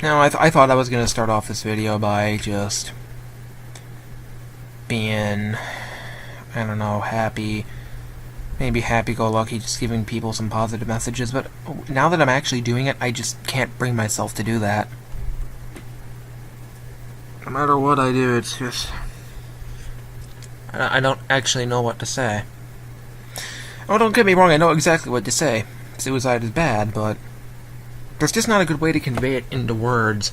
Now, I thought I was going to start off this video by just being, I don't know, happy, maybe happy-go-lucky, just giving people some positive messages, but now that I'm actually doing it, I just can't bring myself to do that. No matter what I do, it's just... I don't actually know what to say. Oh, don't get me wrong, I know exactly what to say. Suicide is bad, but there's just not a good way to convey it into words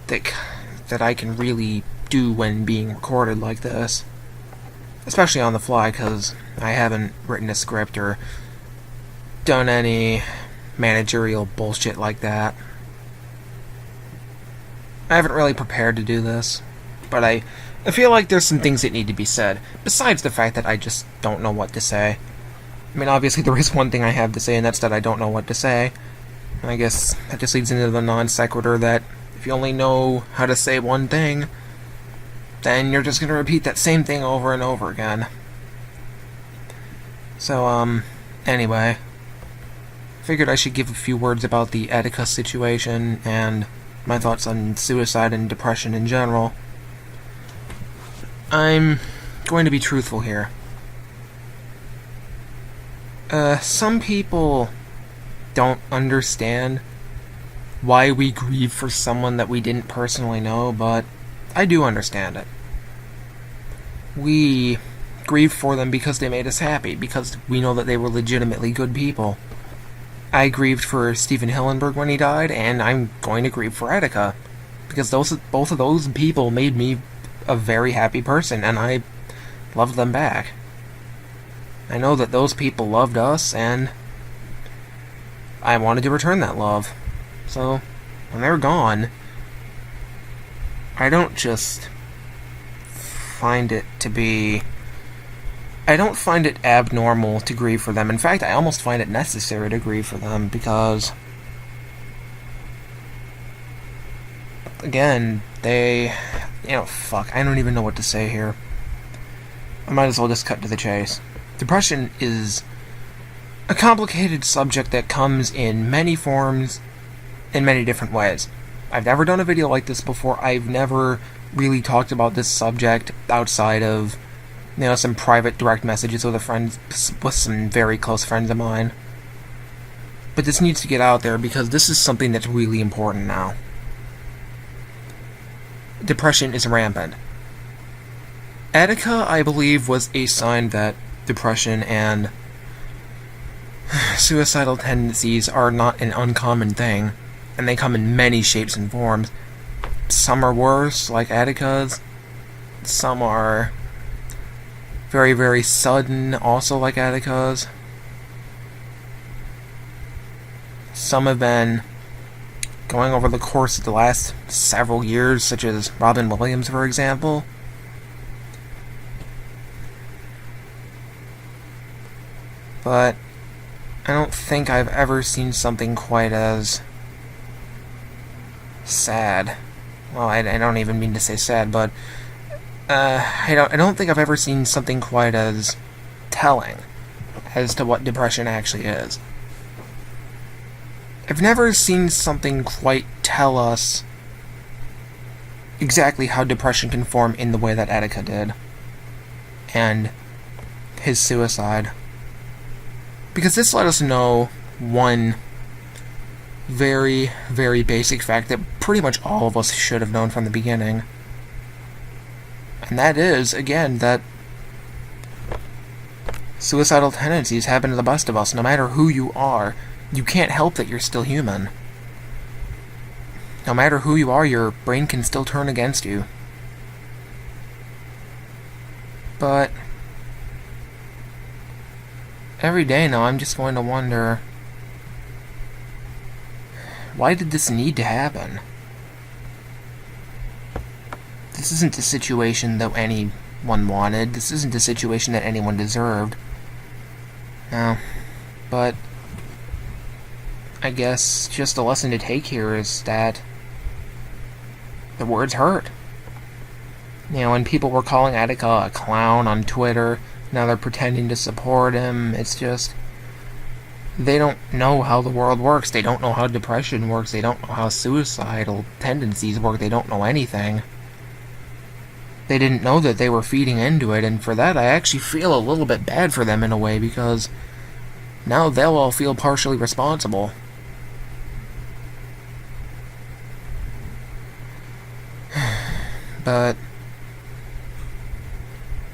that I can really do when being recorded like this. Especially on the fly, because I haven't written a script or done any managerial bullshit like that. I haven't really prepared to do this, but I feel like there's some things that need to be said, besides the fact that I just don't know what to say. I mean, obviously there is one thing I have to say, and that's that I don't know what to say. And I guess that just leads into the non sequitur that if you only know how to say one thing, then you're just going to repeat that same thing over and over again. So, anyway, figured I should give a few words about the Etika situation and my thoughts on suicide and depression in general. I'm going to be truthful here. Some people don't understand why we grieve for someone that we didn't personally know, but I do understand it. We grieve for them because they made us happy, because we know that they were legitimately good people. I grieved for Steven Hillenburg when he died, and I'm going to grieve for Etika, because both of those people made me a very happy person, and I loved them back. I know that those people loved us, and I wanted to return that love. So, when they're gone, I don't just find it to be... I don't find it abnormal to grieve for them. In fact, I almost find it necessary to grieve for them, because... again, they... fuck, I don't even know what to say here. I might as well just cut to the chase. Depression is a complicated subject that comes in many forms, in many different ways. I've never done a video like this before. I've never really talked about this subject outside of, some private direct messages with some very close friends of mine. But this needs to get out there because this is something that's really important now. Depression is rampant. Etika, I believe, was a sign that depression and suicidal tendencies are not an uncommon thing, and they come in many shapes and forms. Some are worse, like Etika's. Some are very, very sudden, also like Etika's. Some have been going over the course of the last several years, such as Robin Williams, for example. But I don't think I've ever seen something quite as sad. Well, I don't even mean to say sad, but I don't think I've ever seen something quite as telling as to what depression actually is. I've never seen something quite tell us exactly how depression can form in the way that Etika did, and his suicide. Because this let us know one very, very basic fact that pretty much all of us should have known from the beginning. And that is, again, that suicidal tendencies happen to the best of us. No matter who you are, you can't help that you're still human. No matter who you are, your brain can still turn against you. But every day now, I'm just going to wonder, why did this need to happen? This isn't a situation that anyone wanted. This isn't a situation that anyone deserved. No. But I guess just a lesson to take here is that the words hurt. When people were calling Etika a clown on Twitter, now they're pretending to support him. It's just... They don't know how the world works. They don't know how depression works. They don't know how suicidal tendencies work. They don't know anything. They didn't know that they were feeding into it, and for that I actually feel a little bit bad for them in a way, because now they'll all feel partially responsible. But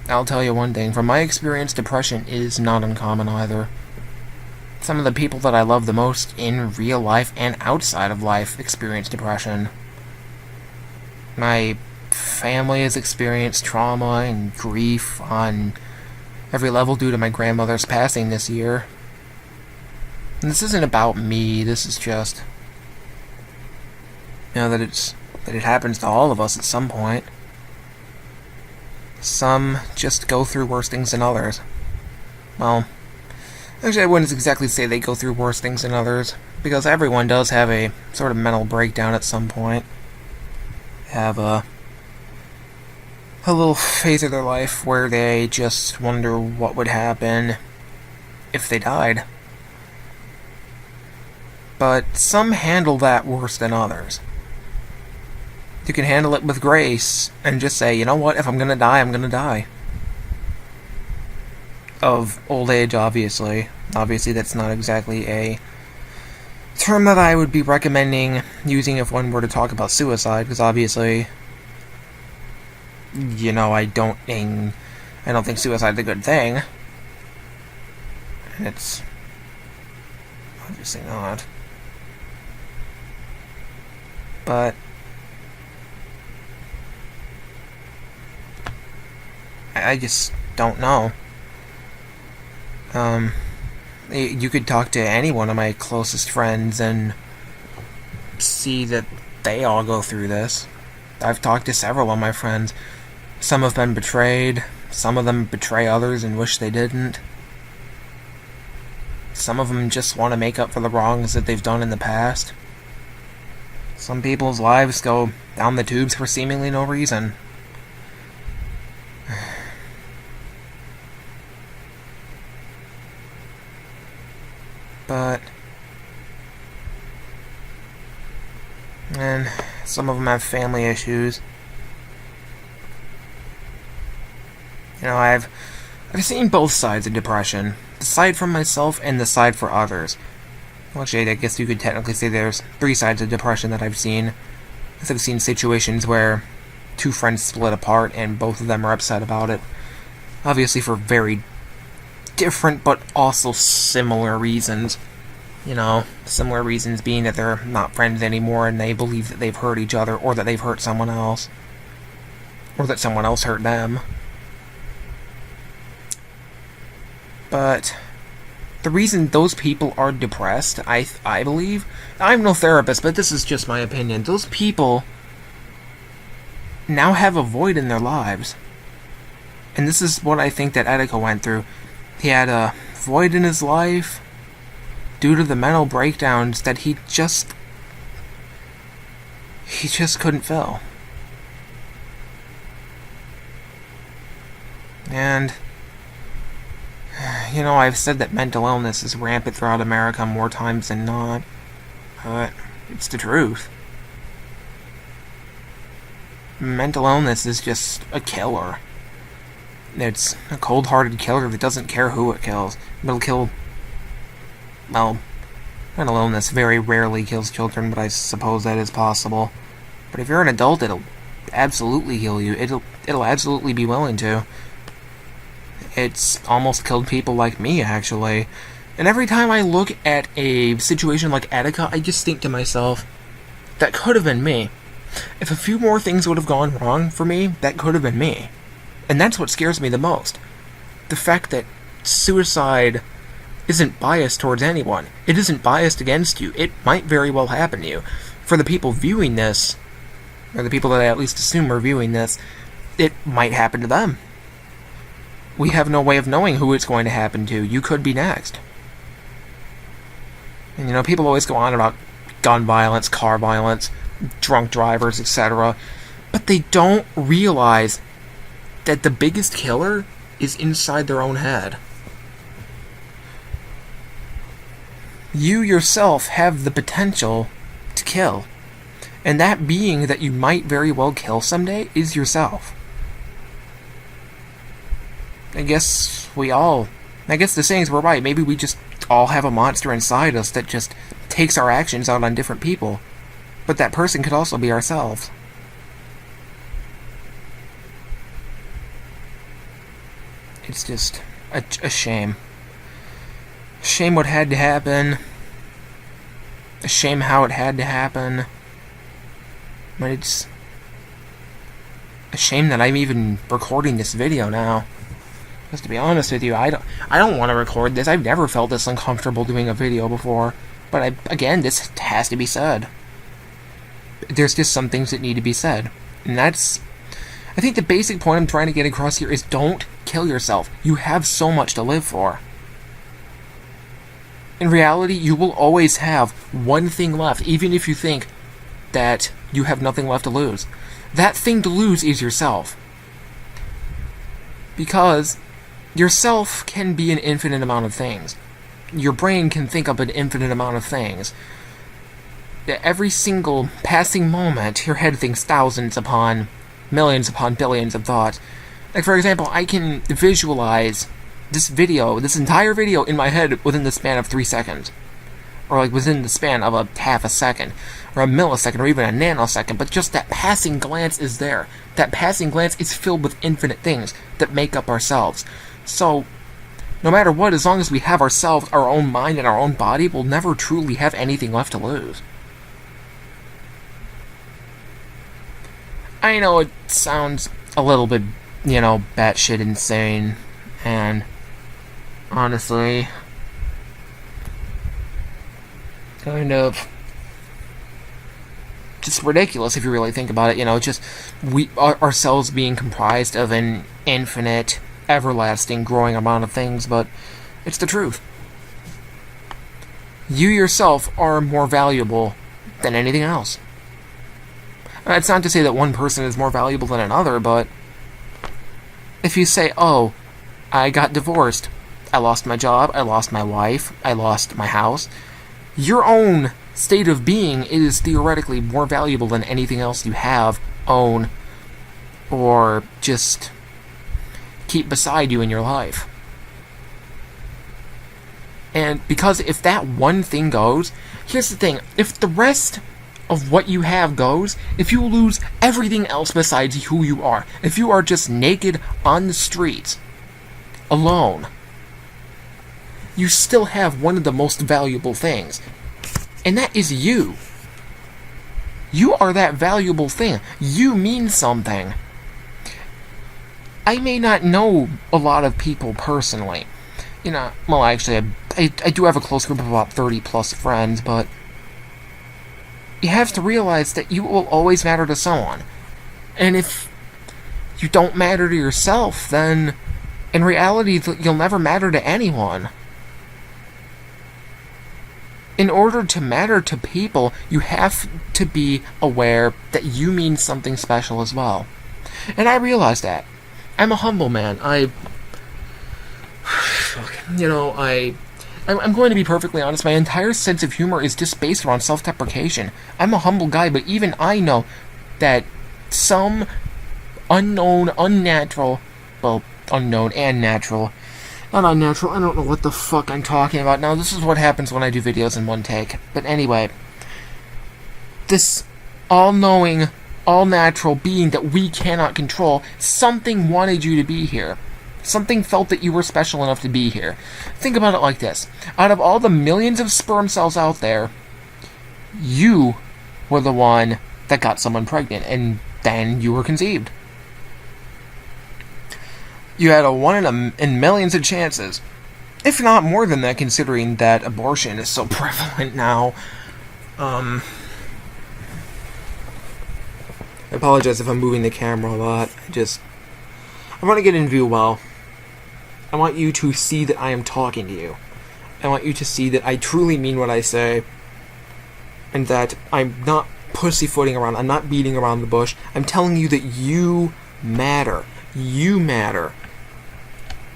I'll tell you one thing, from my experience, depression is not uncommon either. Some of the people that I love the most in real life and outside of life experience depression. My family has experienced trauma and grief on every level due to my grandmother's passing this year. And this isn't about me, this is just, that it happens to all of us at some point. Some just go through worse things than others. Well, actually I wouldn't exactly say they go through worse things than others, because everyone does have a sort of mental breakdown at some point. Have a little phase of their life where they just wonder what would happen if they died. But some handle that worse than others. You can handle it with grace and just say, you know what, if I'm gonna die, I'm gonna die. Of old age, obviously. Obviously, that's not exactly a term that I would be recommending using if one were to talk about suicide, because obviously, I don't think suicide's a good thing. And it's obviously not. But I just don't know. You could talk to any one of my closest friends and see that they all go through this. I've talked to several of my friends. Some have been betrayed. Some of them betray others and wish they didn't. Some of them just want to make up for the wrongs that they've done in the past. Some people's lives go down the tubes for seemingly no reason. But and some of them have family issues. I've seen both sides of depression. The side for myself and the side for others. Well, actually, I guess you could technically say there's 3 sides of depression that I've seen. I've seen situations where 2 friends split apart and both of them are upset about it. Obviously for very different but also similar reasons. Similar reasons being that they're not friends anymore and they believe that they've hurt each other, or that they've hurt someone else. Or that someone else hurt them. But the reason those people are depressed, I believe, I'm no therapist, but this is just my opinion, those people now have a void in their lives. And this is what I think that Etika went through. He had a void in his life due to the mental breakdowns that he just couldn't fill. And I've said that mental illness is rampant throughout America more times than not, but it's the truth. Mental illness is just a killer. It's a cold-hearted killer that doesn't care who it kills. It'll kill... Well, mental illness very rarely kills children, but I suppose that is possible. But if you're an adult, it'll absolutely kill you. It'll absolutely be willing to. It's almost killed people like me, actually. And every time I look at a situation like Etika, I just think to myself, that could have been me. If a few more things would have gone wrong for me, that could have been me. And that's what scares me the most. The fact that suicide isn't biased towards anyone. It isn't biased against you. It might very well happen to you. For the people viewing this, or the people that I at least assume are viewing this, it might happen to them. We have no way of knowing who it's going to happen to. You could be next. And people always go on about gun violence, car violence, drunk drivers, etc. But they don't realize that the biggest killer is inside their own head. You yourself have the potential to kill. And that being that you might very well kill someday is yourself. I guess the sayings were right. Maybe we just all have a monster inside us that just takes our actions out on different people. But that person could also be ourselves. It's just a shame. Shame what had to happen. A shame how it had to happen. But it's a shame that I'm even recording this video now. Because to be honest with you, I don't want to record this. I've never felt this uncomfortable doing a video before. But again, this has to be said. There's just some things that need to be said. And that's... I think the basic point I'm trying to get across here is don't kill yourself. You have so much to live for. In reality, you will always have one thing left, even if you think that you have nothing left to lose. That thing to lose is yourself. Because yourself can be an infinite amount of things. Your brain can think up an infinite amount of things. Every single passing moment, your head thinks thousands upon millions upon billions of thoughts. Like, for example, I can visualize this entire video in my head within the span of 3 seconds. Or like within the span of a half a second, or a millisecond, or even a nanosecond, but just that passing glance is there. That passing glance is filled with infinite things that make up ourselves. So, no matter what, as long as we have ourselves, our own mind, and our own body, we'll never truly have anything left to lose. I know it sounds a little bit, batshit insane, and honestly, kind of just ridiculous if you really think about it. Just ourselves being comprised of an infinite, everlasting, growing amount of things, but it's the truth. You yourself are more valuable than anything else. It's not to say that one person is more valuable than another, but if you say, oh, I got divorced, I lost my job, I lost my wife, I lost my house, your own state of being is theoretically more valuable than anything else you have, own, or just keep beside you in your life. And because if that one thing goes, here's the thing, if the rest of what you have goes, if you lose everything else besides who you are, if you are just naked on the streets, alone, you still have one of the most valuable things, and that is you. You are that valuable thing. You mean something. I may not know a lot of people personally. Well, actually, I do have a close group of about 30 plus friends, but you have to realize that you will always matter to someone. And if you don't matter to yourself, then in reality, you'll never matter to anyone. In order to matter to people, you have to be aware that you mean something special as well. And I realize that. I'm a humble man. I'm going to be perfectly honest, my entire sense of humor is just based around self-deprecation. I'm a humble guy, but even I know that some unknown and natural, not unnatural, I don't know what the fuck I'm talking about now. This is what happens when I do videos in one take. But anyway, this all-knowing, all-natural being that we cannot control, something wanted you to be here. Something felt that you were special enough to be here. Think about it like this. Out of all the millions of sperm cells out there, you were the one that got someone pregnant, and then you were conceived. You had a one in millions of chances. If not more than that, considering that abortion is so prevalent now. I apologize if I'm moving the camera a lot. I want to get in view well. I want you to see that I am talking to you. I want you to see that I truly mean what I say, and that I'm not pussyfooting around. I'm not beating around the bush. I'm telling you that you matter. You matter.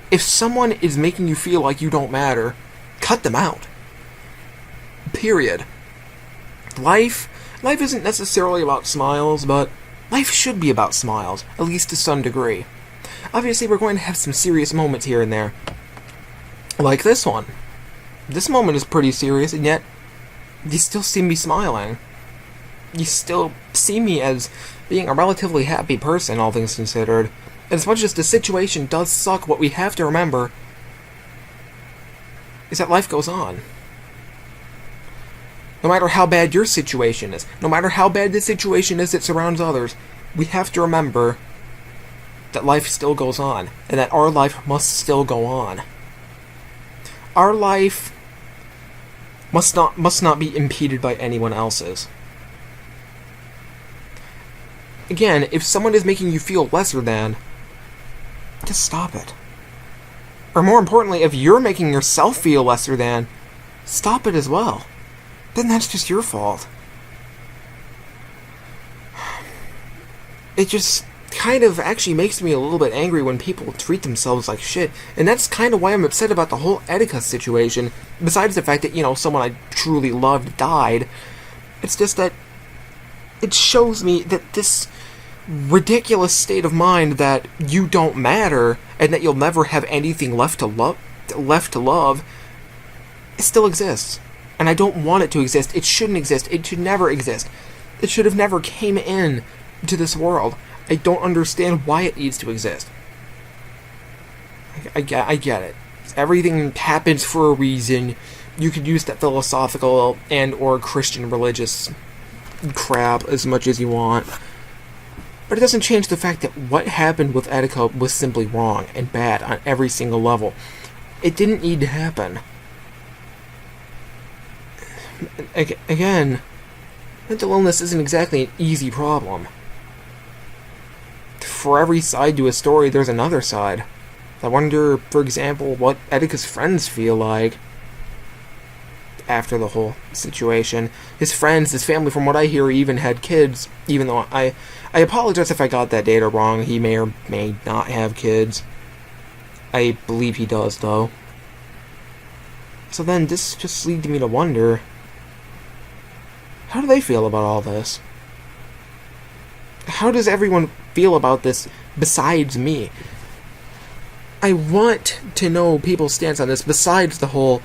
If someone is making you feel like you don't matter, cut them out. Period. Life isn't necessarily about smiles, but life should be about smiles, at least to some degree. Obviously, we're going to have some serious moments here and there. Like this one. This moment is pretty serious, and yet you still see me smiling. You still see me as being a relatively happy person, all things considered. As much as the situation does suck, what we have to remember is that life goes on. No matter how bad your situation is, no matter how bad the situation is that surrounds others, we have to remember that life still goes on, and that our life must still go on. Our life must not be impeded by anyone else's. Again, if someone is making you feel lesser than, just stop it. Or more importantly, if you're making yourself feel lesser than, stop it as well. Then that's just your fault. It just kind of actually makes me a little bit angry when people treat themselves like shit. And that's kind of why I'm upset about the whole Etika situation. Besides the fact that, someone I truly loved died. It's just that it shows me that this ridiculous state of mind that you don't matter and that you'll never have anything left to love, it still exists. And I don't want it to exist. It shouldn't exist. It should never exist. It should have never came in to this world. I don't understand why it needs to exist. I get it. Everything happens for a reason. You could use that philosophical and or Christian religious crap as much as you want. But it doesn't change the fact that what happened with Etika was simply wrong and bad on every single level. It didn't need to happen. Again, mental illness isn't exactly an easy problem. For every side to a story, there's another side. I wonder, for example, what Etika's friends feel like after the whole situation. His friends, his family, from what I hear, even had kids, even though I apologize if I got that data wrong. He may or may not have kids. I believe he does, though. So then, this just leads me to wonder, how do they feel about all this? How does everyone feel about this besides me? I want to know people's stance on this besides the whole,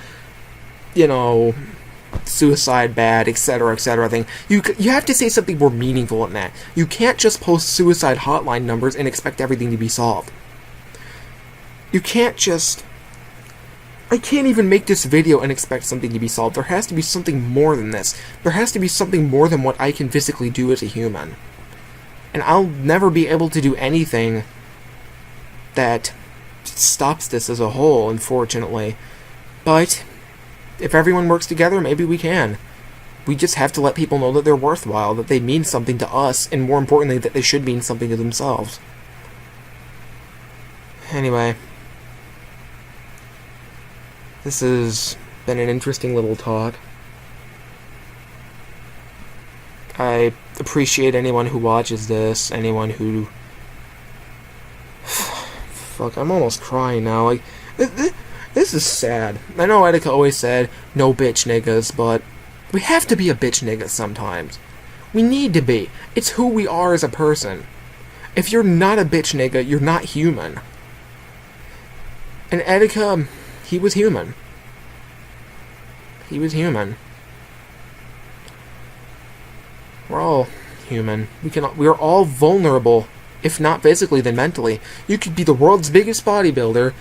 suicide bad, etc., thing. You have to say something more meaningful than that. You can't just post suicide hotline numbers and expect everything to be solved. You can't just... I can't even make this video and expect something to be solved. There has to be something more than this. There has to be something more than what I can physically do as a human. And I'll never be able to do anything that stops this as a whole, unfortunately. But if everyone works together, maybe we can. We just have to let people know that they're worthwhile, that they mean something to us, and more importantly, that they should mean something to themselves. Anyway, this has been an interesting little talk. I appreciate anyone who watches this, anyone who... Fuck, I'm almost crying now. Like, this is sad. I know Etika always said, no bitch niggas, but we have to be a bitch nigga sometimes. We need to be. It's who we are as a person. If you're not a bitch nigga, you're not human. And Etika, he was human. He was human. We're all human. We're all vulnerable, if not physically, then mentally. You could be the world's biggest bodybuilder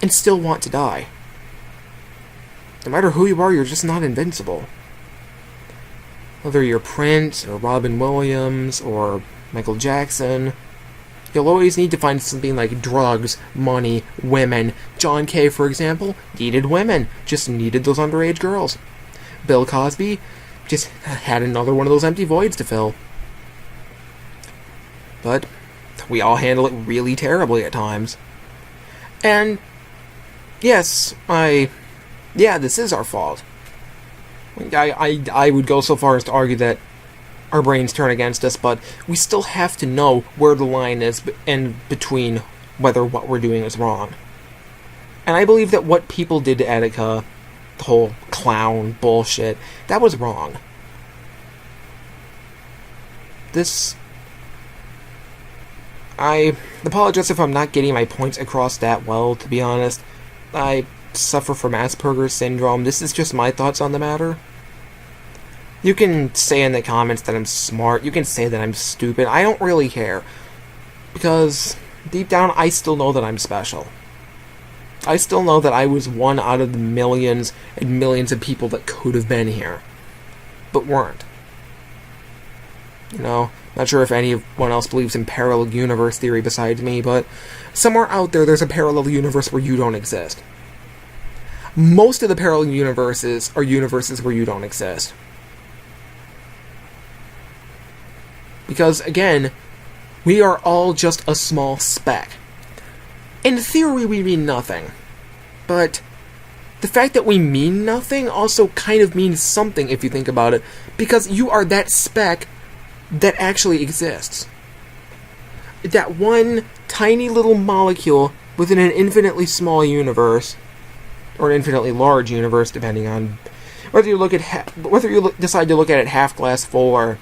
and still want to die. No matter who you are, you're just not invincible. Whether you're Prince, or Robin Williams, or Michael Jackson, you'll always need to find something like drugs, money, women. John Kay, for example, needed women, just needed those underage girls. Bill Cosby just had another one of those empty voids to fill. But we all handle it really terribly at times. And yes, this is our fault. I would go so far as to argue that our brains turn against us, but we still have to know where the line is in between whether what we're doing is wrong. And I believe that what people did to Etika the whole clown bullshit. That was wrong. I apologize if I'm not getting my points across that well, to be honest. I suffer from Asperger's syndrome. This is just my thoughts on the matter. You can say in the comments that I'm smart. You can say that I'm stupid. I don't really care. Because deep down, I still know that I'm special. I still know that I was one out of the millions and millions of people that could have been here, but weren't. You know, not sure if anyone else believes in parallel universe theory besides me, but somewhere out there's a parallel universe where you don't exist. Most of the parallel universes are universes where you don't exist. Because, again, we are all just a small speck. In theory, we mean nothing. But the fact that we mean nothing also kind of means something if you think about it, because you are that speck that actually exists. That one tiny little molecule within an infinitely small universe, or an infinitely large universe, depending on whether you decide to look at it half glass full or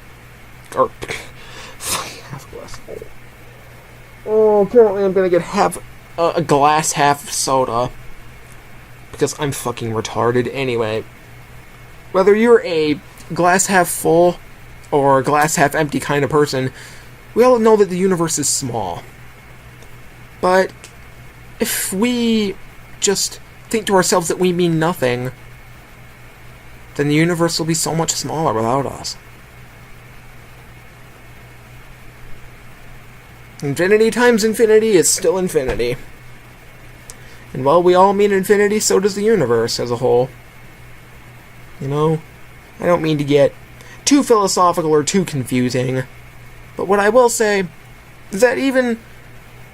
half glass full. Oh, apparently I'm gonna get a glass half soda because I'm fucking retarded. Anyway, whether you're a glass half full or glass half empty kind of person, we all know that the universe is small. But if we just think to ourselves that we mean nothing, then the universe will be so much smaller without us. Infinity times infinity is still infinity. And while we all mean infinity, so does the universe as a whole. You know, I don't mean to get too philosophical or too confusing, but what I will say is that even...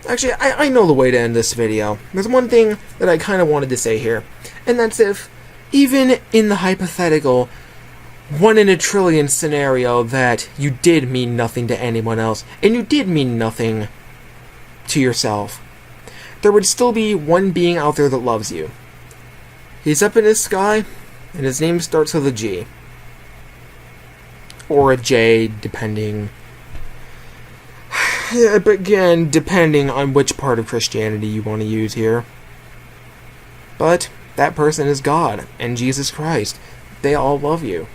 Actually, I know the way to end this video. There's one thing that I kind of wanted to say here, and that's if, even in the hypothetical 1 in a trillion scenario that you did mean nothing to anyone else, and you did mean nothing to yourself, there would still be one being out there that loves you. He's up in the sky, and his name starts with a G. Or a J, depending... Yeah, but again, depending on which part of Christianity you want to use here. But that person is God and Jesus Christ. They all love you.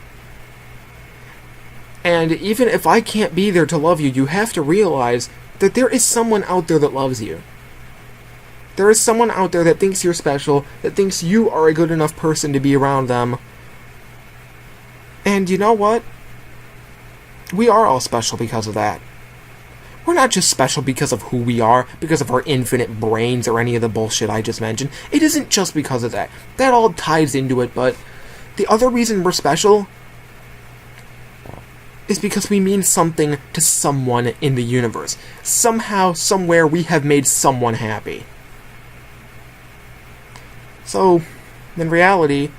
And even if I can't be there to love you, you have to realize that there is someone out there that loves you. There is someone out there that thinks you're special, that thinks you are a good enough person to be around them. And you know what? We are all special because of that. We're not just special because of who we are, because of our infinite brains or any of the bullshit I just mentioned. It isn't just because of that. That all ties into it, but the other reason we're special is because we mean something to someone in the universe. Somehow, somewhere, we have made someone happy. So, in reality,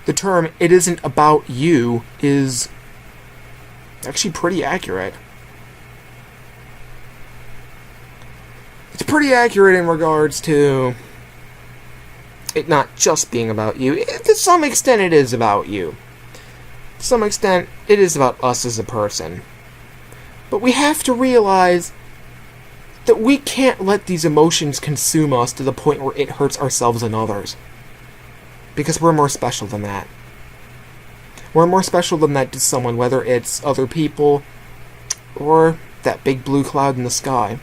the term, "it isn't about you," is actually pretty accurate. It's pretty accurate in regards to it not just being about you. To some extent, it is about you. To some extent, it is about us as a person. But we have to realize that we can't let these emotions consume us to the point where it hurts ourselves and others. Because we're more special than that. We're more special than that to someone, whether it's other people or that big blue cloud in the sky.